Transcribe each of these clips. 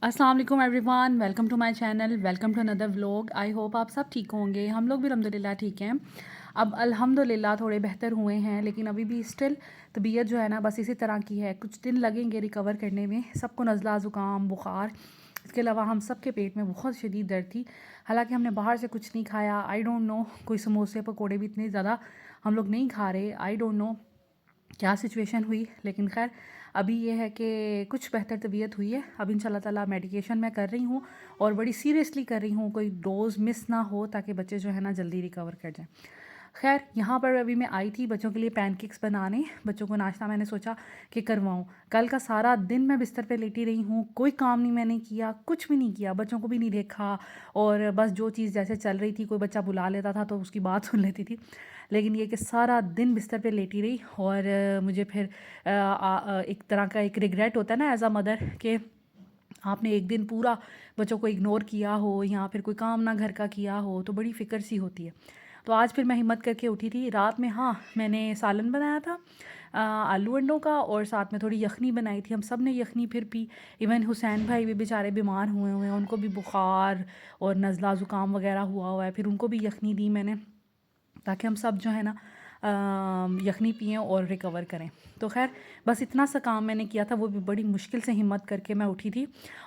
अस्सलाम वालेकुम everyone, welcome to my channel, welcome to another vlog. I hope आप सब ठीक होंगे। हम लोग भी अल्हम्दुलिल्लाह ठीक हैं। अब अल्हम्दुलिल्लाह थोड़े बेहतर हुए हैं, लेकिन अभी भी स्टिल तबीयत जो है ना बस इसी तरह की है। कुछ दिन लगेंगे रिकवर करने में। सबको नज़ला ज़ुकाम बुखार, इसके अलावा हम सब के पेट में बहुत शदीद दर्द थी। हालांकि हमने बाहर से कुछ नहीं खाया। आई डोंट नो, कोई समोसे पकोड़े भी इतने ज़्यादा हम लोग नहीं खा रहे। आई डोंट नो क्या सिचुएशन हुई, लेकिन खैर अभी ये है कि कुछ बेहतर तबीयत हुई है। अब इंशाल्लाह ताला मेडिकेशन मैं कर रही हूँ और बड़ी सीरियसली कर रही हूँ, कोई डोज़ मिस ना हो ताकि बच्चे जो है ना जल्दी रिकवर कर जाएं। खैर यहाँ पर अभी मैं आई थी बच्चों के लिए पैनकेक्स बनाने। बच्चों को नाश्ता मैंने सोचा कि करवाऊँ। कल का सारा दिन मैं बिस्तर पे लेटी रही हूँ, कोई काम नहीं मैंने किया, कुछ भी नहीं किया, बच्चों को भी नहीं देखा। और बस जो चीज़ जैसे चल रही थी, कोई बच्चा बुला लेता था तो उसकी बात सुन लेती थी। लेकिन ये कि सारा दिन बिस्तर पे लेटी रही। और मुझे फिर एक तरह का एक रिग्रेट होता है ना एज़ अ मदर, कि आपने एक दिन पूरा बच्चों को इग्नोर किया हो या फिर कोई काम ना घर का किया हो, तो बड़ी फ़िक्र सी होती है। तो आज फिर मैं हिम्मत करके उठी थी रात में। हाँ, मैंने सालन बनाया था आलू अंडों का, और साथ में थोड़ी यखनी बनाई थी। हम सब ने यखनी फिर पी। इवन हुसैन भाई भी बेचारे बीमार हुए हुए हैं, उनको भी बुखार और नज़ला ज़ुकाम वगैरह हुआ हुआ है। फिर उनको भी यखनी दी मैंने ताकि हम सब जो है ना यखनी पिएँ और रिकवर करें। तो ख़ैर बस इतना सा काम मैंने किया था, वो भी बड़ी मुश्किल से हिम्मत करके मैं उठी थी।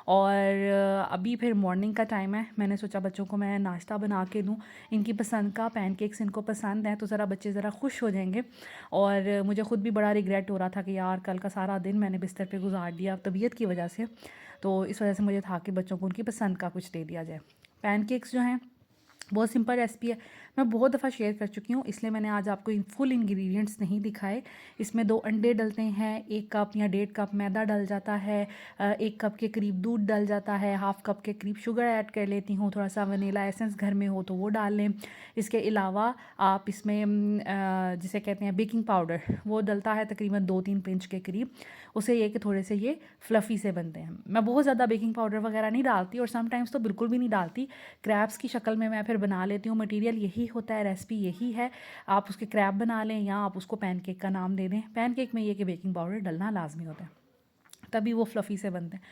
और अभी फिर मॉर्निंग का टाइम है। मैंने सोचा बच्चों को मैं नाश्ता बना के दूँ, इनकी पसंद का पैनकेक्स इनको पसंद है, तो ज़रा बच्चे ज़रा खुश हो जाएंगे। और मुझे ख़ुद भी बड़ा रिग्रेट हो रहा था कि यार कल का सारा दिन मैंने बिस्तर पे गुजार दिया तबीयत की वजह से। तो इस वजह से मुझे था कि बच्चों को उनकी पसंद का कुछ दे दिया जाए। पैनकेक्स जो हैं बहुत सिंपल रेसिपी है, मैं बहुत दफ़ा शेयर कर चुकी हूँ, इसलिए मैंने आज आपको इन फुल इंग्रेडिएंट्स नहीं दिखाए। इसमें 2 अंडे डलते हैं, 1 कप या 1.5 कप मैदा डल जाता है, 1 कप के करीब दूध डल जाता है, हाफ़ कप के करीब शुगर ऐड कर लेती हूँ, थोड़ा सा वनीला एसेंस घर में हो तो वो डाल लें। इसके अलावा आप इसमें जिसे कहते हैं बेकिंग पाउडर, वो डलता है तकरीबन 2-3 पिंच के करीब। उसे ये कि थोड़े से ये फ्लफ़ी से बनते हैं। मैं बहुत ज़्यादा बेकिंग पाउडर वगैरह नहीं डालती, और समटाइम्स तो बिल्कुल भी नहीं डालती। क्रैब्स की शक्ल में मैं फिर बना लेती हूँ। मटेरियल यही होता है, रेसिपी यही है। आप उसके क्रैब बना लें या आप उसको पैनकेक का नाम दे दें। पैनकेक में ये कि बेकिंग पाउडर डलना लाजमी होता है, तभी वो फ्लफ़ी से बनते हैं।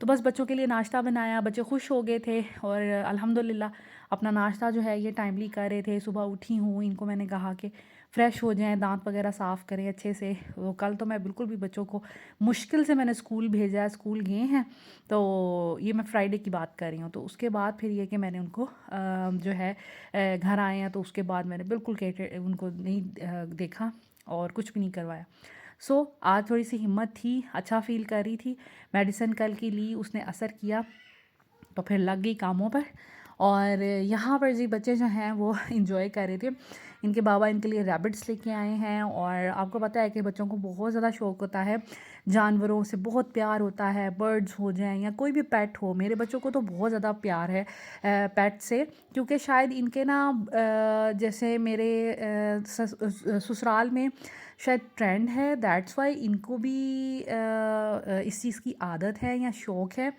तो बस बच्चों के लिए नाश्ता बनाया, बच्चे खुश हो गए थे। और अल्हम्दुलिल्लाह अपना नाश्ता जो है ये टाइमली कर रहे थे। सुबह उठी हूँ, इनको मैंने कहा कि फ़्रेश हो जाएं, दांत वगैरह साफ़ करें अच्छे से। वो कल तो मैं बिल्कुल भी बच्चों को मुश्किल से मैंने स्कूल भेजा है, स्कूल गए हैं। तो ये मैं फ्राइडे की बात कर रही हूँ। तो उसके बाद फिर ये कि मैंने उनको जो है घर आए हैं तो उसके बाद मैंने बिल्कुल उनको नहीं देखा और कुछ भी नहीं करवाया। आज थोड़ी सी हिम्मत थी, अच्छा फ़ील कर रही थी। मेडिसिन कल की ली, उसने असर किया, तो फिर लग गई कामों पर। और यहाँ पर जी बच्चे जो हैं वो इंजॉय कर रहे थे। इनके बाबा इनके लिए रैबिट्स लेके आए हैं। और आपको पता है कि बच्चों को बहुत ज़्यादा शौक़ होता है, जानवरों से बहुत प्यार होता है। बर्ड्स हो जाएं या कोई भी पेट हो, मेरे बच्चों को तो बहुत ज़्यादा प्यार है पेट से। क्योंकि शायद इनके ना जैसे मेरे ससुराल में शायद ट्रेंड है, दैट्स वाई इनको भी इस चीज़ की आदत है या शौक़ है।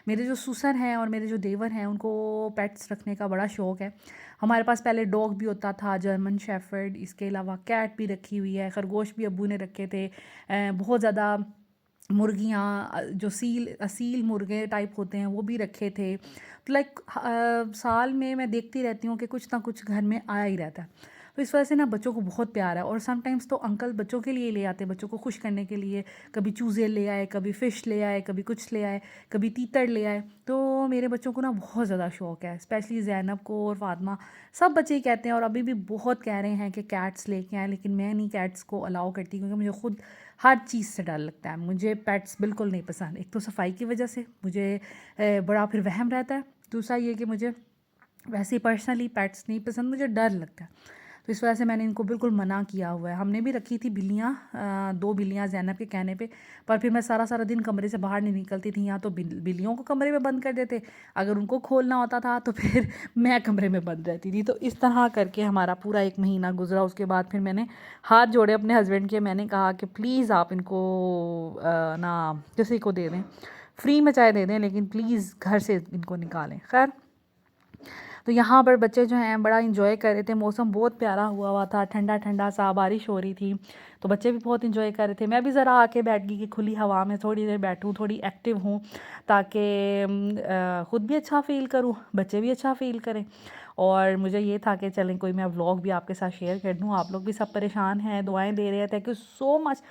मेरे जो ससुर हैं और मेरे जो देवर हैं उनको पेट्स रखने का बड़ा शौक़ है। हमारे पास पहले डॉग भी होता था, जर्मन शेफर्ड। इसके अलावा कैट भी रखी हुई है, खरगोश भी अब्बू ने रखे थे। बहुत ज़्यादा मुर्गियाँ, जो असील मुर्गे टाइप होते हैं वो भी रखे थे। तो लाइक साल में मैं देखती रहती हूँ कि कुछ ना कुछ घर में आया ही रहता है। तो इस वजह से ना बच्चों को बहुत प्यार है। और समटाइम्स तो अंकल बच्चों के लिए ले आते हैं, बच्चों को खुश करने के लिए। कभी चूज़े ले आए, कभी फ़िश ले आए, कभी कुछ ले आए, कभी तीतर ले आए। तो मेरे बच्चों को ना बहुत ज़्यादा शौक़ है, स्पेशली ज़ैनब को और फ़ातिमा। सब बच्चे ही कहते हैं और अभी भी बहुत कह रहे हैं कि कैट्स लेके आएँ, लेकिन मैं नहीं कैट्स को अलाउ करती, क्योंकि मुझे खुद हर चीज़ से डर लगता है। मुझे पेट्स बिल्कुल नहीं पसंद। एक तो सफाई की वजह से मुझे बड़ा फिर वहम रहता है। दूसरा ये कि मुझे वैसे ही पर्सनली पेट्स नहीं पसंद, मुझे डर लगता है। तो इस वजह से मैंने इनको बिल्कुल मना किया हुआ है। हमने भी रखी थी बिल्लियाँ, 2 बिल्लियाँ ज़ैनब के कहने पे। पर फिर मैं सारा सारा दिन कमरे से बाहर नहीं निकलती थी। या तो बिल्लियों को कमरे में बंद कर देते, अगर उनको खोलना होता था तो फिर मैं कमरे में बंद रहती थी। तो इस तरह करके हमारा पूरा 1 महीना गुजरा। उसके बाद फिर मैंने हाथ जोड़े अपने हस्बैंड के, मैंने कहा कि प्लीज़ आप इनको ना किसी को दे दें, फ्री में चाहे दे दें, लेकिन प्लीज़ घर से इनको निकालें। खैर तो यहाँ पर बच्चे जो हैं बड़ा इंजॉय कर रहे थे, मौसम बहुत प्यारा हुआ हुआ था, ठंडा ठंडा सा, बारिश हो रही थी, तो बच्चे भी बहुत इंजॉय कर रहे थे। मैं भी ज़रा आके बैठ गई कि खुली हवा में थोड़ी देर बैठूँ, थोड़ी एक्टिव हूँ, ताकि ख़ुद भी अच्छा फ़ील करूँ, बच्चे भी अच्छा फ़ील करें। और मुझे ये था कि चलें कोई मैं व्लॉग भी आपके साथ शेयर कर दूँ। आप लोग भी सब परेशान हैं, दुआएं दे रहे हैं, थैंक यू सो मच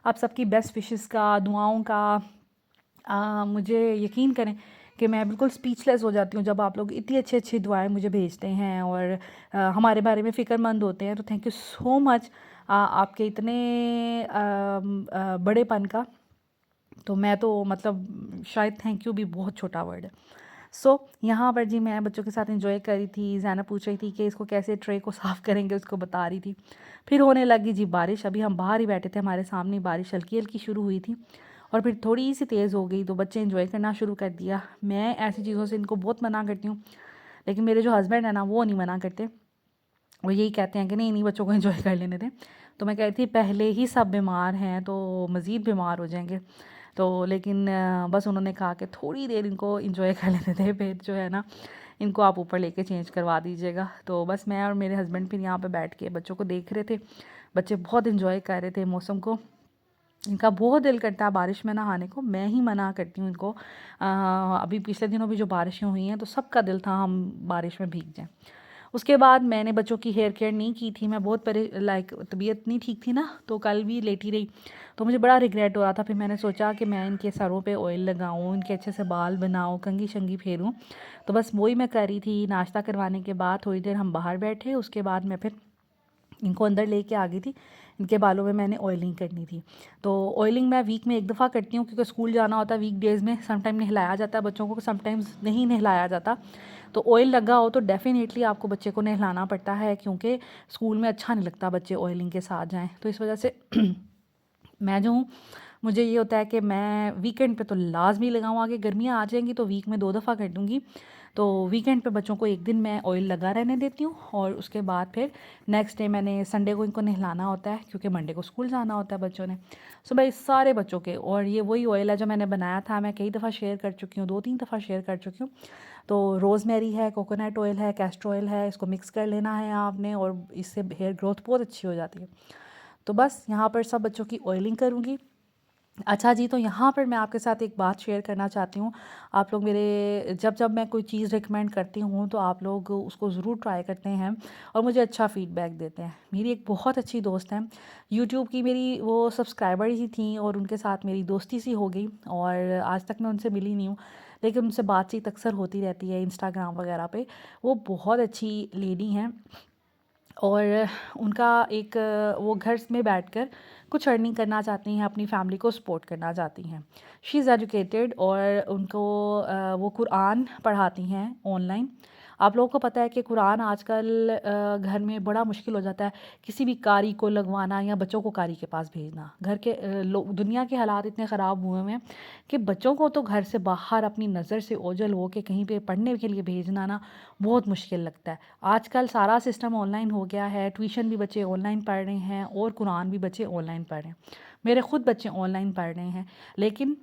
आप सबकी बेस्ट विशेस का, दुआओं का। मुझे यकीन करें कि मैं बिल्कुल स्पीचलेस हो जाती हूँ जब आप लोग इतनी अच्छी अच्छी दुआएं मुझे भेजते हैं और हमारे बारे में फ़िक्रमंद होते हैं। तो थैंक यू सो मच आपके इतने बड़ेपन का। तो मैं तो मतलब शायद थैंक यू भी बहुत छोटा वर्ड है। यहाँ पर जी मैं बच्चों के साथ एंजॉय कर रही थी। ज़ैनब पूछ रही थी कि इसको कैसे ट्रे को साफ़ करेंगे, उसको बता रही थी। फिर होने लगी जी बारिश। अभी हम बाहर ही बैठे थे, हमारे सामने बारिश हल्की हल्की शुरू हुई थी और फिर थोड़ी सी तेज़ हो गई, तो बच्चे एंजॉय करना शुरू कर दिया। मैं ऐसी चीज़ों से इनको बहुत मना करती हूँ, लेकिन मेरे जो हस्बैंड है ना वो नहीं मना करते। वो यही कहते हैं कि नहीं नहीं बच्चों को एंजॉय कर लेने दें। तो मैं कहती थी पहले ही सब बीमार हैं तो मज़ीद बीमार हो जाएंगे। तो लेकिन बस उन्होंने कहा कि थोड़ी देर इनको एंजॉय कर लेने दें, फिर जो है ना इनको आप ऊपर लेके चेंज करवा दीजिएगा। तो बस मैं और मेरे हस्बैंड फिर यहाँ पे बैठ के बच्चों को देख रहे थे। बच्चे बहुत एंजॉय कर रहे थे मौसम को। इनका बहुत दिल करता है बारिश में नहाने को, मैं ही मना करती हूँ इनको। अभी पिछले दिनों भी जो बारिशें हुई हैं तो सबका दिल था हम बारिश में भीग जाएं। उसके बाद मैंने बच्चों की हेयर केयर नहीं की थी, मैं बहुत तबीयत नहीं ठीक थी ना, तो कल भी लेटी रही, तो मुझे बड़ा रिग्रेट हो रहा था। फिर मैंने सोचा कि मैं इनके सरों पे ऑयल लगाऊं, इनके अच्छे से बाल बनाऊं, कंघी शंगी फेरूं। तो बस वही मैं कर रही थी। नाश्ता करवाने के बाद थोड़ी देर हम बाहर बैठे, उसके बाद मैं फिर इनको अंदर लेके आ गई थी। इनके बालों में मैंने ऑयलिंग करनी थी। तो ऑयलिंग मैं वीक में एक दफ़ा करती हूँ, क्योंकि स्कूल जाना होता है वीक डेज़ में। समटाइम नहलाया जाता है बच्चों को, समटाइम्स नहीं नहलाया जाता। तो ऑयल लगा हो तो डेफ़िनेटली आपको बच्चे को नहलाना पड़ता है, क्योंकि स्कूल में अच्छा नहीं लगता बच्चे ऑयलिंग के साथ जाएँ। तो इस वजह से मैं जो हूँ, मुझे ये होता है कि मैं वीकेंड पे तो लाज़मी लगाऊँ। आगे गर्मियाँ आ जाएंगी तो वीक में 2 दफ़ा कर दूँगी। तो वीकेंड पे बच्चों को एक दिन मैं ऑयल लगा रहने देती हूँ और उसके बाद फिर नेक्स्ट डे मैंने संडे को इनको नहलाना होता है, क्योंकि मंडे को स्कूल जाना होता है बच्चों ने। सो भाई सारे बच्चों के, और ये वही ऑयल है जो मैंने बनाया था, मैं कई दफ़ा शेयर कर चुकी हूँ, 2-3 दफ़ा शेयर कर चुकी हूँ। तो रोज़मेरी है, कोकोनट ऑयल है, कैस्टर ऑयल है, इसको मिक्स कर लेना है आपने, और इससे हेयर ग्रोथ बहुत अच्छी हो जाती है। तो बस यहाँ पर सब बच्चों की ऑयलिंग करूँगी। अच्छा जी, तो यहाँ पर मैं आपके साथ एक बात शेयर करना चाहती हूँ। आप लोग मेरे जब मैं कोई चीज़ रिकमेंड करती हूँ तो आप लोग उसको ज़रूर ट्राई करते हैं और मुझे अच्छा फ़ीडबैक देते हैं। मेरी एक बहुत अच्छी दोस्त है, यूट्यूब की मेरी वो सब्सक्राइबर ही थी और उनके साथ मेरी दोस्ती सी हो गई और आज तक मैं उनसे मिली नहीं हूँ, लेकिन उनसे बातचीत अक्सर होती रहती है इंस्टाग्राम वगैरह पे। वो बहुत अच्छी लेडी हैं और उनका एक वो घर में बैठकर कुछ अर्निंग करना चाहती हैं, अपनी फैमिली को सपोर्ट करना चाहती हैं। शी इज़ एजुकेटेड और उनको वो कुरान पढ़ाती हैं ऑनलाइन। आप लोगों को पता है कि कुरान आजकल घर में बड़ा मुश्किल हो जाता है, किसी भी कारी को लगवाना या बच्चों को कारी के पास भेजना। घर के दुनिया के हालात इतने ख़राब हुए हुए हैं कि बच्चों को तो घर से बाहर अपनी नज़र से ओझल हो के कहीं पे पढ़ने के लिए भेजना ना बहुत मुश्किल लगता है। आजकल सारा सिस्टम ऑनलाइन हो गया है, ट्यूशन भी बच्चे ऑनलाइन पढ़ रहे हैं और कुरान भी बच्चे ऑनलाइन पढ़ रहे हैं। मेरे ख़ुद बच्चे ऑनलाइन पढ़ रहे हैं, लेकिन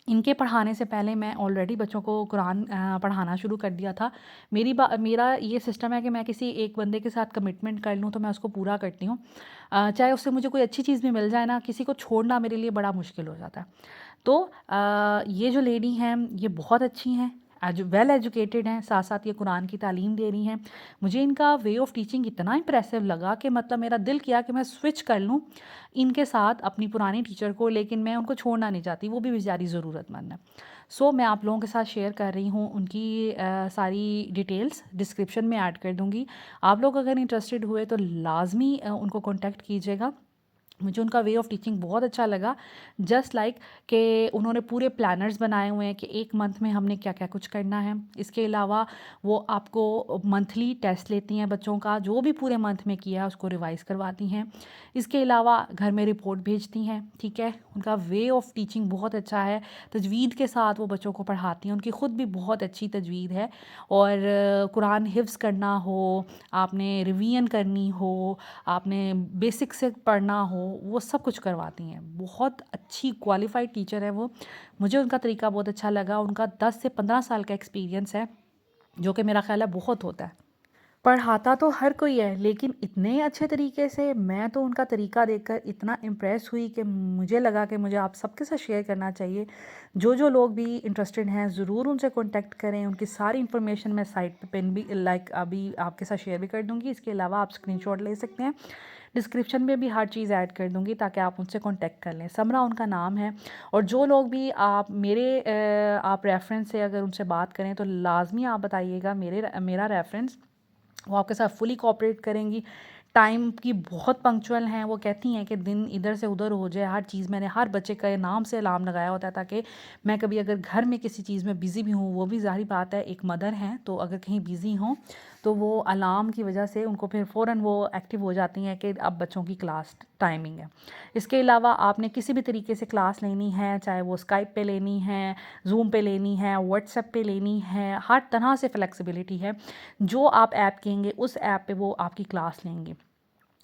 इनके पढ़ाने से पहले मैं ऑलरेडी बच्चों को कुरान पढ़ाना शुरू कर दिया था। मेरा ये सिस्टम है कि मैं किसी एक बंदे के साथ कमिटमेंट कर लूँ तो मैं उसको पूरा करती हूँ। चाहे उससे मुझे कोई अच्छी चीज़ भी मिल जाए ना, किसी को छोड़ना मेरे लिए बड़ा मुश्किल हो जाता है। तो ये जो लेडी हैं ये बहुत अच्छी हैं, वेल एजुकेटेड हैं, साथ साथ ये कुरान की तालीम दे रही हैं। मुझे इनका वे ऑफ़ टीचिंग इतना इम्प्रेसिव लगा कि मतलब मेरा दिल किया कि मैं स्विच कर लूँ इनके साथ अपनी पुरानी टीचर को, लेकिन मैं उनको छोड़ना नहीं चाहती, वो भी बेचारी ज़रूरतमंद है। मैं आप लोगों के साथ शेयर कर रही हूँ उनकी सारी डिटेल्स डिस्क्रिप्शन में ऐड कर दूँगी। आप लोग अगर इंटरेस्टेड हुए तो लाजमी उनको कॉन्टैक्ट कीजिएगा। मुझे उनका वे ऑफ़ टीचिंग बहुत अच्छा लगा। जस्ट लाइक कि उन्होंने पूरे प्लानर्स बनाए हुए हैं कि एक मंथ में हमने क्या क्या कुछ करना है। इसके अलावा वो आपको मंथली टेस्ट लेती हैं बच्चों का, जो भी पूरे मंथ में किया है उसको रिवाइज़ करवाती हैं। इसके अलावा घर में रिपोर्ट भेजती हैं, ठीक है। उनका वे ऑफ़ टीचिंग बहुत अच्छा है, तजवीद के साथ वो बच्चों को पढ़ाती हैं। उनकी ख़ुद भी बहुत अच्छी तजवीद है और कुरान हिफ्ज़ करना हो, आपने रिवीजन करनी हो, आपने बेसिक से पढ़ना हो, वो सब कुछ करवाती हैं। बहुत अच्छी क्वालिफ़ाइड टीचर है वो। मुझे उनका तरीका बहुत अच्छा लगा। उनका 10 से 15 साल का एक्सपीरियंस है जो कि मेरा ख़्याल है बहुत होता है। पढ़ाता तो हर कोई है, लेकिन इतने अच्छे तरीके से मैं तो उनका तरीका देखकर इतना इम्प्रेस हुई कि मुझे लगा कि मुझे आप सबके साथ शेयर करना चाहिए। जो लोग भी इंटरेस्टेड हैं ज़रूर उनसे कांटेक्ट करें। उनकी सारी इन्फॉर्मेशन मैं साइट पे पिन भी लाइक अभी आपके साथ शेयर भी कर दूँगी। इसके अलावा आप स्क्रीनशॉट ले सकते हैं। डिस्क्रिप्शन में भी हर चीज़ ऐड कर दूँगी ताकि आप उनसे कांटेक्ट कर लें। समरा उनका नाम है। और जो लोग भी आप आप रेफ़रेंस से अगर उनसे बात करें तो लाज़मी आप बताइएगा मेरा रेफ़रेंस। वो आपके साथ फुली कोऑपरेट करेंगी। टाइम की बहुत पंक्चुअल हैं। वो कहती हैं कि दिन इधर से उधर हो जाए, हर चीज़ मैंने हर बच्चे का नाम से अलार्म लगाया होता है ताकि मैं कभी अगर घर में किसी चीज़ में बिज़ी भी हूँ, वो भी ज़ाहिर बात है एक मदर हैं तो अगर कहीं बिज़ी हों तो वो अलार्म की वजह से उनको फिर फ़ौरन वो एक्टिव हो जाती हैं कि अब बच्चों की क्लास टाइमिंग है। इसके अलावा आपने किसी भी तरीके से क्लास लेनी है, चाहे वो स्काइप पे लेनी है, ज़ूम पे लेनी है, व्हाट्सएप पे लेनी है, हर तरह से फ्लेक्सिबिलिटी है। जो आप ऐप कहेंगे उस ऐप पे वो आपकी क्लास लेंगे।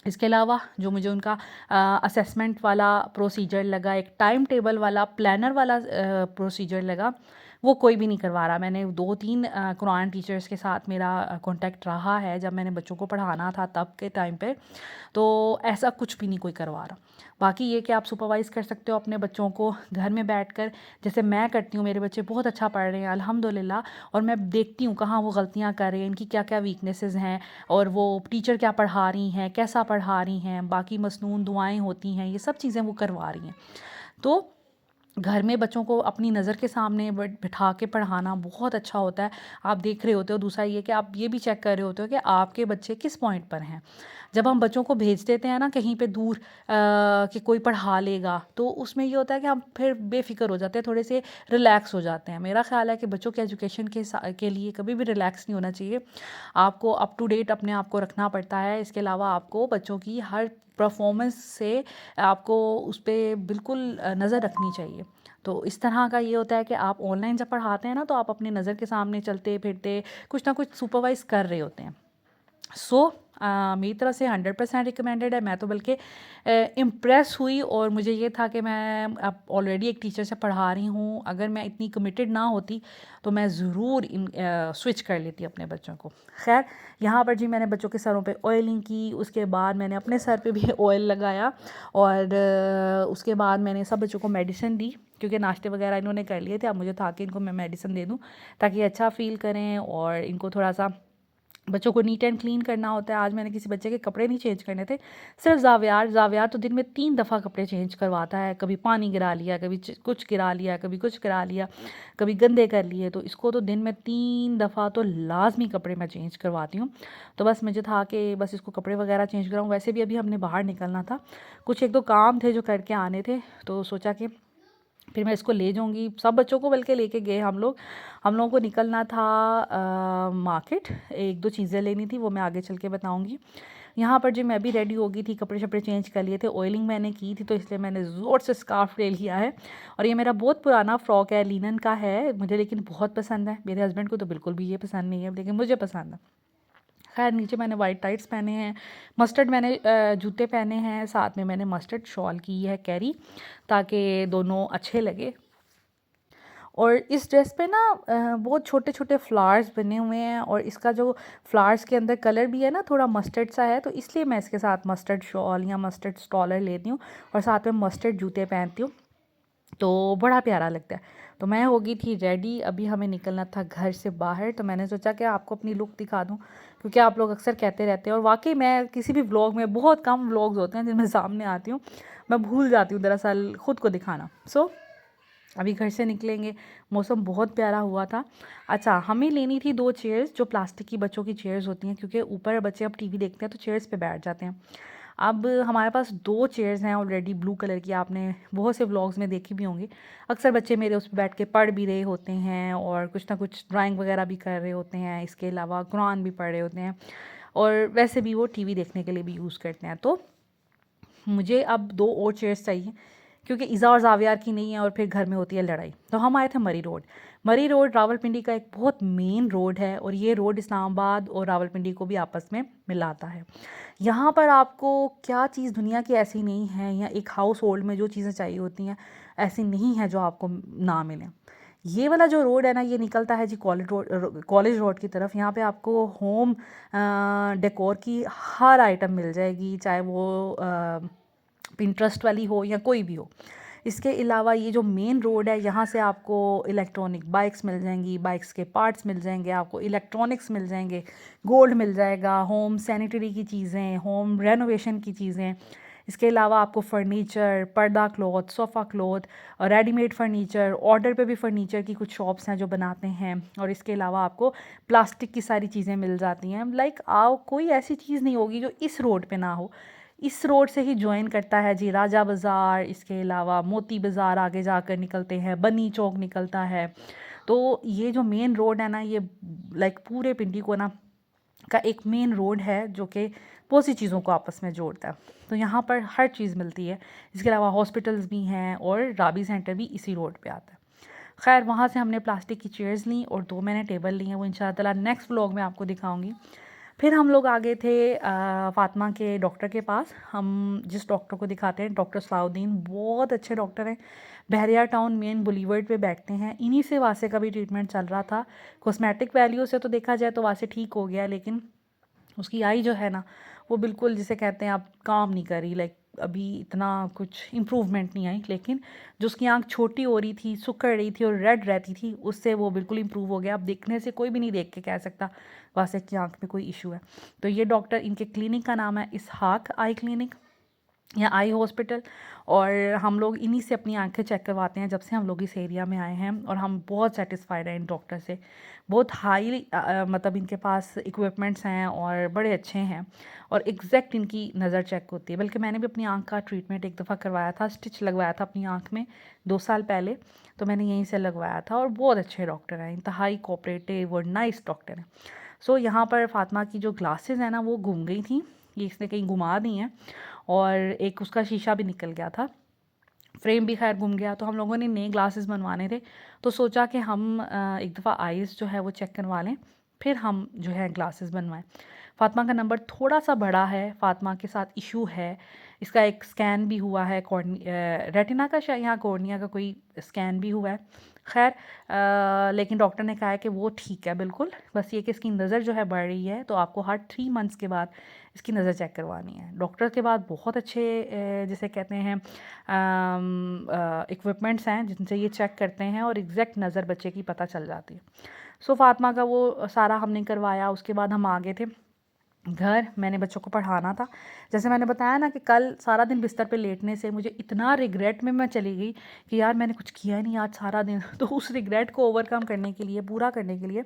इसके अलावा जो मुझे उनका असेसमेंट वाला प्रोसीजर लगा, एक टाइम टेबल वाला प्लानर वाला प्रोसीजर लगा, वो कोई भी नहीं करवा रहा। मैंने 2-3 कुरान टीचर्स के साथ मेरा कॉन्टैक्ट रहा है जब मैंने बच्चों को पढ़ाना था तब के टाइम पे, तो ऐसा कुछ भी नहीं कोई करवा रहा। बाकी ये कि आप सुपरवाइज़ कर सकते हो अपने बच्चों को घर में बैठकर, जैसे मैं करती हूँ। मेरे बच्चे बहुत अच्छा पढ़ रहे हैं अल्हम्दुलिल्लाह, और मैं देखती हूँ कहाँ वो गलतियाँ कर रहे हैं, इनकी क्या-क्या वीकनेसेस हैं और वो टीचर क्या पढ़ा रही हैं, कैसा पढ़ा रही हैं, बाकी मसनून दुआएँ होती हैं, ये सब चीज़ें वो करवा रही हैं। तो घर में बच्चों को अपनी नज़र के सामने बिठा के पढ़ाना बहुत अच्छा होता है। आप देख रहे होते हो। दूसरा ये कि आप ये भी चेक कर रहे होते हो कि आपके बच्चे किस पॉइंट पर हैं। जब हम बच्चों को भेज देते हैं ना कहीं पे दूर कि कोई पढ़ा लेगा, तो उसमें ये होता है कि हम फिर बेफ़िक्र हो जाते हैं, थोड़े से रिलैक्स हो जाते हैं। मेरा ख़्याल है कि बच्चों के एजुकेशन के लिए कभी भी रिलैक्स नहीं होना चाहिए। आपको अप टू डेट अपने आप को रखना पड़ता है। इसके अलावा आपको बच्चों की हर परफॉर्मेंस से आपको उस पे बिल्कुल नज़र रखनी चाहिए। तो इस तरह का ये होता है कि आप ऑनलाइन जब पढ़ाते हैं ना तो आप अपनी नज़र के सामने चलते-फिरते कुछ ना कुछ सुपरवाइज़ कर रहे होते हैं। सो मेरी तरफ से 100% रिकमेंडेड है। मैं तो बल्कि इम्प्रेस हुई और मुझे ये था कि मैं अब ऑलरेडी एक टीचर से पढ़ा रही हूँ। अगर मैं इतनी कमिटेड ना होती तो मैं ज़रूर स्विच कर लेती अपने बच्चों को। ख़ैर यहाँ पर जी मैंने बच्चों के सरों पे ऑयलिंग की, उसके बाद मैंने अपने सर पे भी ऑयल लगाया और उसके बाद मैंने सब बच्चों को मेडिसिन दी क्योंकि नाश्ते वगैरह इन्होंने कर लिए थे। अब मुझे था कि इनको मैं मेडिसिन दे दूँ ताकि अच्छा फ़ील करें और इनको थोड़ा-सा बच्चों को नीट एंड क्लीन करना होता है। आज मैंने किसी बच्चे के कपड़े नहीं चेंज करने थे। सिर्फ़ ज़ावियार तो दिन में 3 दफ़ा कपड़े चेंज करवाता है। कभी पानी गिरा लिया, कभी कुछ गिरा लिया, कभी कुछ गिरा लिया, कभी गंदे कर लिए। तो इसको तो दिन में 3 दफ़ा तो लाज़मी कपड़े मैं चेंज करवाती हूँ। तो बस मुझे था कि बस इसको कपड़े वग़ैरह चेंज कराऊँ। वैसे भी अभी हमने बाहर निकलना था। कुछ 1-2 काम थे जो करके आने थे। तो सोचा कि फिर मैं इसको ले जाऊँगी। सब बच्चों को बल्कि लेके गए हम लोग। हम लोगों को निकलना था मार्केट। 1-2 चीज़ें लेनी थी, वो मैं आगे चल के बताऊँगी। यहाँ पर जी मैं भी रेडी हो गई थी, कपड़े-शपड़े चेंज कर लिए थे। ऑयलिंग मैंने की थी तो इसलिए मैंने ज़ोर से स्कार्फ़ ले लिया है और ये मेरा बहुत पुराना फ्रॉक है, लिनन का है। मुझे लेकिन बहुत पसंद है। मेरे हस्बैंड को तो बिल्कुल भी ये पसंद नहीं है, लेकिन मुझे पसंद है। ख़ैर नीचे मैंने वाइट टाइट्स पहने हैं, मस्टर्ड मैंने जूते पहने हैं, साथ में मैंने मस्टर्ड शॉल की है कैरी ताकि दोनों अच्छे लगे। और इस ड्रेस पे ना बहुत छोटे-छोटे फ्लावर्स बने हुए हैं और इसका जो फ्लावर्स के अंदर कलर भी है ना थोड़ा मस्टर्ड सा है, तो इसलिए मैं इसके साथ मस्टर्ड शॉल या मस्टर्ड स्टॉलर लेती हूँ और साथ में मस्टर्ड जूते पहनती हूँ। तो बड़ा प्यारा लगता है। तो मैं हो गई थी रेडी, अभी हमें निकलना था घर से बाहर, तो मैंने सोचा कि आपको अपनी लुक दिखा दूँ क्योंकि आप लोग अक्सर कहते रहते हैं और वाक़ई मैं किसी भी व्लॉग में बहुत कम व्लॉग्स होते हैं जिनमें सामने आती हूँ। मैं भूल जाती हूँ दरअसल खुद को दिखाना। सो अभी घर से निकलेंगे, मौसम बहुत प्यारा हुआ था। अच्छा, हमें लेनी थी 2 चेयर्स जो प्लास्टिक की बच्चों की चेयर्स होती हैं क्योंकि ऊपर बच्चे अब टीवी देखते हैं तो चेयर्स पे बैठ जाते हैं। अब हमारे पास 2 चेयर्स हैं ऑलरेडी ब्लू कलर की, आपने बहुत से व्लॉग्स में देखी भी होंगी। अक्सर बच्चे मेरे उस पे बैठ के पढ़ भी रहे होते हैं और कुछ ना कुछ ड्राइंग वगैरह भी कर रहे होते हैं। इसके अलावा कुरान भी पढ़ रहे होते हैं और वैसे भी वो टीवी देखने के लिए भी यूज़ करते हैं। तो मुझे अब 2 और चेयर्स चाहिए क्योंकि इज़ा और ज़ावियार की नहीं है और फिर घर में होती है लड़ाई। तो हम आए थे मरी रोड। मरी रोड रावलपिंडी का एक बहुत मेन रोड है और ये रोड इस्लामाबाद और रावलपिंडी को भी आपस में मिलाता है। यहाँ पर आपको क्या चीज़ दुनिया की ऐसी नहीं है या एक हाउस होल्ड में जो चीज़ें चाहिए होती हैं, ऐसी नहीं है जो आपको ना मिलें। ये वाला जो रोड है ना, ये निकलता है जी कॉलेज रोड की तरफ। यहाँ पे आपको होम डेकोर की हर आइटम मिल जाएगी, चाहे वो पिंटरेस्ट वाली हो या कोई भी हो। इसके अलावा ये जो मेन रोड है, यहाँ से आपको इलेक्ट्रॉनिक बाइक्स मिल जाएंगी, बाइक्स के पार्ट्स मिल जाएंगे, आपको इलेक्ट्रॉनिक्स मिल जाएंगे, गोल्ड मिल जाएगा, होम सैनिटरी की चीज़ें, होम रेनोवेशन की चीज़ें। इसके अलावा आपको फ़र्नीचर, पर्दा क्लॉथ, सोफ़ा क्लॉथ और रेडीमेड फ़र्नीचर, ऑर्डर पे भी फ़र्नीचर की कुछ शॉप्स हैं जो बनाते हैं। और इसके अलावा आपको प्लास्टिक की सारी चीज़ें मिल जाती हैं। लाइक आओ, कोई ऐसी चीज़ नहीं होगी जो इस रोड पे ना हो। इस रोड से ही जॉइन करता है जी राजा बाज़ार, इसके अलावा मोती बाज़ार आगे जाकर निकलते हैं, बनी चौक निकलता है। तो ये जो मेन रोड है ना, ये लाइक पूरे पिंडी को ना का एक मेन रोड है जो कि बहुत सी चीज़ों को आपस में जोड़ता है। तो यहाँ पर हर चीज़ मिलती है। इसके अलावा हॉस्पिटल्स भी हैं और राबी सेंटर भी इसी रोड पे आता है। खैर, वहाँ से हमने प्लास्टिक की चेयर्स ली और 2 मैंने टेबल ली हैं, वो इंशाअल्लाह नेक्स्ट व्लॉग में आपको दिखाऊंगी। फिर हम लोग आ गए थे फ़ातिमा के डॉक्टर के पास। हम जिस डॉक्टर को दिखाते हैं, डॉक्टर सलाउद्दीन, बहुत अच्छे डॉक्टर हैं। बहरिया टाउन मेन बुलीवर्ड पे बैठते हैं। इन्हीं से वासे का भी ट्रीटमेंट चल रहा था। कॉस्मेटिक वैल्यू से तो देखा जाए तो वासे ठीक हो गया, लेकिन उसकी आई जो है ना, वो बिल्कुल जिसे कहते हैं आप काम नहीं कर रही। लाइक अभी इतना कुछ इम्प्रूवमेंट नहीं आई, लेकिन जो उसकी आंख छोटी हो रही थी, सुकड़ रही थी और रेड रहती थी, उससे वो बिल्कुल इम्प्रूव हो गया। अब देखने से कोई भी नहीं देख के कह सकता वासे की आंख में कोई इशू है। तो ये डॉक्टर, इनके क्लिनिक का नाम है इसहाक आई क्लिनिक या आई हॉस्पिटल। और हम लोग इन्हीं से अपनी आंखें चेक करवाते हैं जब से हम लोग इस एरिया में आए हैं। और हम बहुत सेटिस्फाइड हैं इन डॉक्टर से। बहुत हाई मतलब इनके पास इक्विपमेंट्स हैं और बड़े अच्छे हैं। और एग्जैक्ट इनकी नज़र चेक होती है। बल्कि मैंने भी अपनी आंख का ट्रीटमेंट एक दफ़ा करवाया था, स्टिच लगवाया था अपनी आंख में 2 साल पहले। तो मैंने यहीं से लगवाया था। और बहुत अच्छे डॉक्टर हैं, इंतहाई कोऑपरेटिव और नाइस डॉक्टर हैं। सो यहाँ पर फ़ातिमा की जो ग्लासेस हैं ना, वो घूम गई थी। ये इसने कहीं घुमा दी हैं और एक उसका शीशा भी निकल गया था, फ्रेम भी खैर गुम गया। तो हम लोगों ने नए ग्लासेस बनवाने थे, तो सोचा कि हम एक दफ़ा आइज़ जो है वो चेक करवा लें, फिर हम जो है ग्लासेस बनवाएं। फ़ातिमा का नंबर थोड़ा सा बड़ा है, फ़ातिमा के साथ इशू है। इसका एक स्कैन भी हुआ है, रेटिना का शायद, यहाँ कॉर्निया का कोई स्कैन भी हुआ है। खैर लेकिन डॉक्टर ने कहा है कि वो ठीक है बिल्कुल। बस ये कि इसकी नज़र जो है बढ़ रही है, तो आपको हर 3 मंथ्स के बाद इसकी नज़र चेक करवानी है। डॉक्टर के बाद बहुत अच्छे जिसे कहते हैं इक्विपमेंट्स हैं जिनसे ये चेक करते हैं और एग्जैक्ट नज़र बच्चे की पता चल जाती है। सो फ़ातिमा का वो सारा हमने करवाया। उसके बाद हम आ गए थे घर। मैंने बच्चों को पढ़ाना था। जैसे मैंने बताया ना कि कल सारा दिन बिस्तर पे लेटने से मुझे इतना रिग्रेट में मैं चली गई कि यार मैंने कुछ किया ही नहीं आज सारा दिन। तो उस रिग्रेट को ओवरकम करने के लिए, पूरा करने के लिए,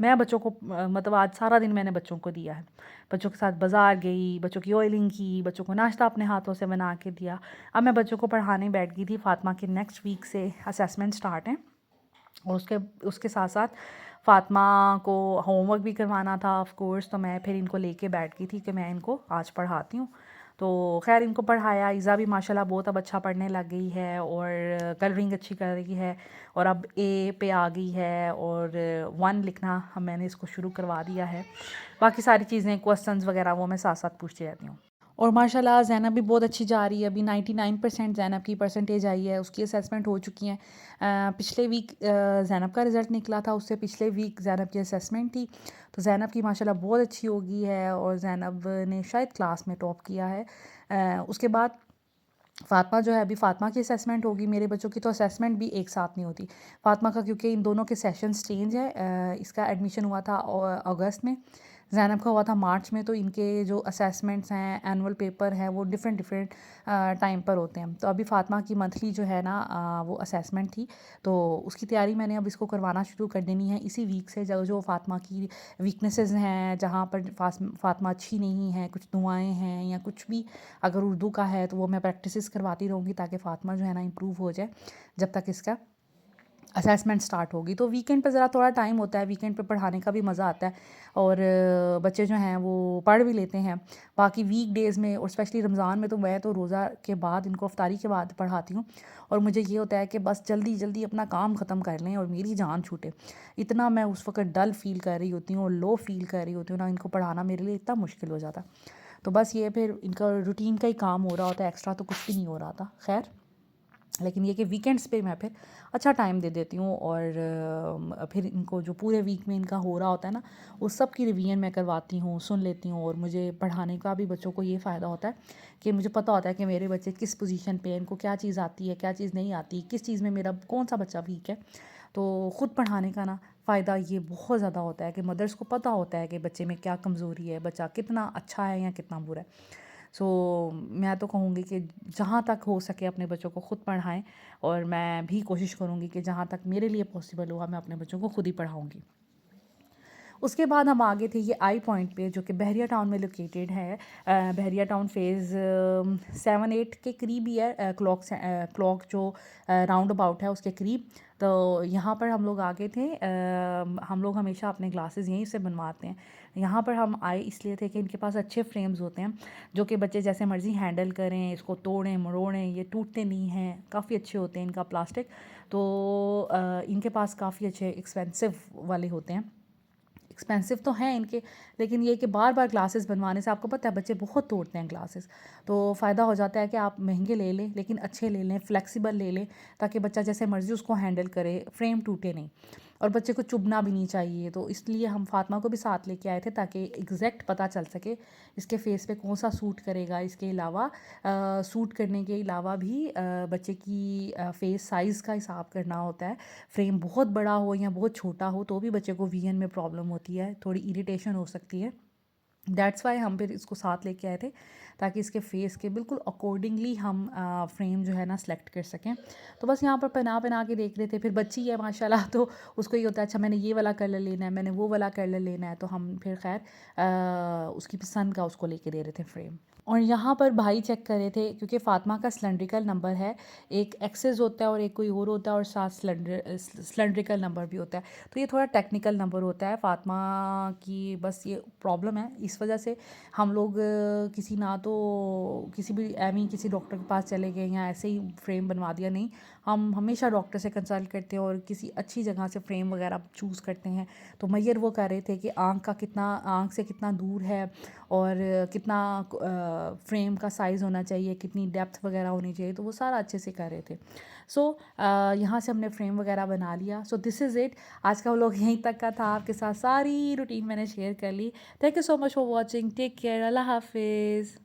मैं बच्चों को मतलब आज सारा दिन मैंने बच्चों को दिया है। बच्चों के साथ बाज़ार गई, बच्चों की ऑयलिंग की, बच्चों को नाश्ता अपने हाथों से बना के दिया। अब मैं बच्चों को पढ़ाने बैठ गई थी। फ़ातिमा के नेक्स्ट वीक से असेसमेंट स्टार्ट हैं और उसके उसके साथ साथ फ़ातिमा को होमवर्क भी करवाना था ऑफ कोर्स। तो मैं फिर इनको लेके बैठ गई थी कि मैं इनको आज पढ़ाती हूँ। तो खैर इनको पढ़ाया। ईज़ा भी माशाल्लाह बहुत अब अच्छा पढ़ने लग गई है और कलरिंग अच्छी कर रही है और अब ए पे आ गई है और 1 लिखना हम मैंने इसको शुरू करवा दिया है। बाकी सारी चीज़ें क्वेश्चंस वगैरह वो मैं साथ साथ पूछती रहती हूँ। और माशाल्लाह ज़ैनब भी बहुत अच्छी जा रही है। अभी 99% ज़ैनब की परसेंटेज आई है, उसकी असेसमेंट हो चुकी हैं। पिछले वीक ज़ैनब का रिज़ल्ट निकला था, उससे पिछले वीक ज़ैनब की असेसमेंट थी। तो ज़ैनब की माशाल्लाह बहुत अच्छी हो गई है और ज़ैनब ने शायद क्लास में टॉप किया है। उसके बाद फ़ातिमा जो है, अभी फ़ातिमा की असेसमेंट होगी। मेरे बच्चों की तो असेसमेंट भी एक साथ नहीं होती। फ़ातिमा का क्योंकि इन दोनों के सेशंस चेंज है। इसका एडमिशन हुआ था अगस्त में, ज़ैनब का हुआ था मार्च में। तो इनके जो असेसमेंट्स हैं, एनुअल पेपर है, वो डिफरेंट डिफरेंट टाइम पर होते हैं। तो अभी फ़ातिमा की मंथली जो है ना वो असेसमेंट थी, तो उसकी तैयारी मैंने अब इसको करवाना शुरू कर देनी है इसी वीक से। जो जो फ़ातिमा की वीकनेसेस हैं, जहाँ पर फ़ातिमा अच्छी नहीं है, कुछ दुआएं हैं या कुछ भी अगर उर्दू का है, तो वो मैं प्रैक्टिस करवाती रहूँगी ताकि फ़ातिमा जो है ना इम्प्रूव हो जाए जब तक इसका असेसमेंट स्टार्ट होगी। तो वीकेंड पे ज़रा थोड़ा टाइम होता है, वीकेंड पे पढ़ाने का भी मज़ा आता है और बच्चे जो हैं वो पढ़ भी लेते हैं। बाकी वीक डेज़ में और स्पेशली रमज़ान में तो मैं तो रोज़ा के बाद इनको अफ्तारी के बाद पढ़ाती हूँ और मुझे ये होता है कि बस जल्दी जल्दी अपना काम ख़त्म कर लें और मेरी जान छूटे। इतना मैं उस वक्त डल फील कर रही होती हूँ और लो फील कर रही होती हूँ ना, इनको पढ़ाना मेरे लिए इतना मुश्किल हो जाता। तो बस ये फिर इनका रूटीन का ही काम हो रहा होता है, एक्स्ट्रा तो कुछ भी नहीं हो रहा था। खैर लेकिन ये कि वीकेंड्स पे मैं फिर अच्छा टाइम दे देती हूँ और फिर इनको जो पूरे वीक में इनका हो रहा होता है ना, उस सब की रिवीजन मैं करवाती हूँ, सुन लेती हूँ। और मुझे पढ़ाने का भी बच्चों को ये फ़ायदा होता है कि मुझे पता होता है कि मेरे बच्चे किस पोजीशन पे हैं, इनको क्या चीज़ आती है, क्या चीज़ नहीं आती, किस चीज़ में मेरा कौन सा बच्चा वीक है। तो ख़ुद पढ़ाने का ना फ़ायदा ये बहुत ज़्यादा होता है कि मदर्स को पता होता है कि बच्चे में क्या कमज़ोरी है, बच्चा कितना अच्छा है या कितना बुरा है। सो मैं तो कहूँगी कि जहाँ तक हो सके अपने बच्चों को ख़ुद पढ़ाएं, और मैं भी कोशिश करूँगी कि जहाँ तक मेरे लिए पॉसिबल हुआ मैं अपने बच्चों को खुद ही पढ़ाऊँगी। उसके बाद हम आगे थे ये आई पॉइंट पे, जो कि बहरिया टाउन में लोकेटेड है। बहरिया टाउन फ़ेज़ 7-8 के करीब ही है, क्लॉक जो राउंड अबाउट है उसके करीब। तो यहाँ पर हम लोग आगे थे। हम लोग हमेशा अपने ग्लासेस यहीं से बनवाते हैं। यहाँ पर हम आए इसलिए थे कि इनके पास अच्छे फ्रेम्स होते हैं जो कि बच्चे जैसे मर्ज़ी हैंडल करें, इसको तोड़ें मरोड़ें, ये टूटते नहीं हैं, काफ़ी अच्छे होते हैं इनका प्लास्टिक। तो इनके पास काफ़ी अच्छे एक्सपेंसिव वाले होते हैं। एक्सपेंसिव तो हैं इनके, लेकिन ये कि बार बार ग्लासेस बनवाने से आपको पता है बच्चे बहुत तोड़ते हैं ग्लासेस। तो फ़ायदा हो जाता है कि आप महंगे ले लें लेकिन अच्छे ले लें, फ्लेक्सिबल ले लें, ताकि बच्चा जैसे मर्ज़ी उसको हैंडल करे, फ्रेम टूटे नहीं और बच्चे को चुभना भी नहीं चाहिए। तो इसलिए हम फ़ातिमा को भी साथ लेके आए थे ताकि एग्जैक्ट पता चल सके इसके फ़ेस पे कौन सा सूट करेगा। इसके अलावा सूट करने के अलावा भी बच्चे की फ़ेस साइज़ का हिसाब करना होता है। फ्रेम बहुत बड़ा हो या बहुत छोटा हो तो भी बच्चे को विजन में प्रॉब्लम होती है, थोड़ी इरिटेशन हो सकती है। दैट्स वाई हम फिर इसको साथ लेके आए थे ताकि इसके फेस के बिल्कुल अकॉर्डिंगली हम फ्रेम जो है ना सेलेक्ट कर सकें। तो बस यहाँ पर पहना पहना के देख रहे थे। फिर बच्ची है माशाल्लाह, तो उसको ये होता है अच्छा मैंने ये वाला कलर लेना है, मैंने वो वाला कलर लेना है। तो हम फिर खैर उसकी पसंद का उसको लेके दे रहे थे फ्रेम। और यहाँ पर भाई चेक कर रहे थे क्योंकि फ़ातिमा का सिलेंड्रिकल नंबर है, एक एक्सेस होता है और एक कोई और होता है, और साथ सिलेंड्रिकल नंबर भी होता है। तो ये थोड़ा टेक्निकल नंबर होता है फ़ातिमा की, बस ये प्रॉब्लम है। इस वजह से हम लोग किसी ना तो किसी भी एवं किसी डॉक्टर के पास चले गए या ऐसे ही फ्रेम बनवा दिया, नहीं, हम हमेशा डॉक्टर से कंसल्ट करते हैं और किसी अच्छी जगह से फ्रेम वगैरह चूज़ करते हैं। तो मैयर वो कह रहे थे कि आँख से कितना दूर है और कितना फ्रेम का साइज़ होना चाहिए, कितनी डेप्थ वगैरह होनी चाहिए, तो वो सारा अच्छे से कर रहे थे। सो यहाँ से हमने फ्रेम वगैरह बना लिया। So this is it. आज का व्लॉग यहीं तक का था, आपके साथ सारी रूटीन मैंने शेयर कर ली। Thank you so much for watching. Take care. अल्लाह हाफिज़।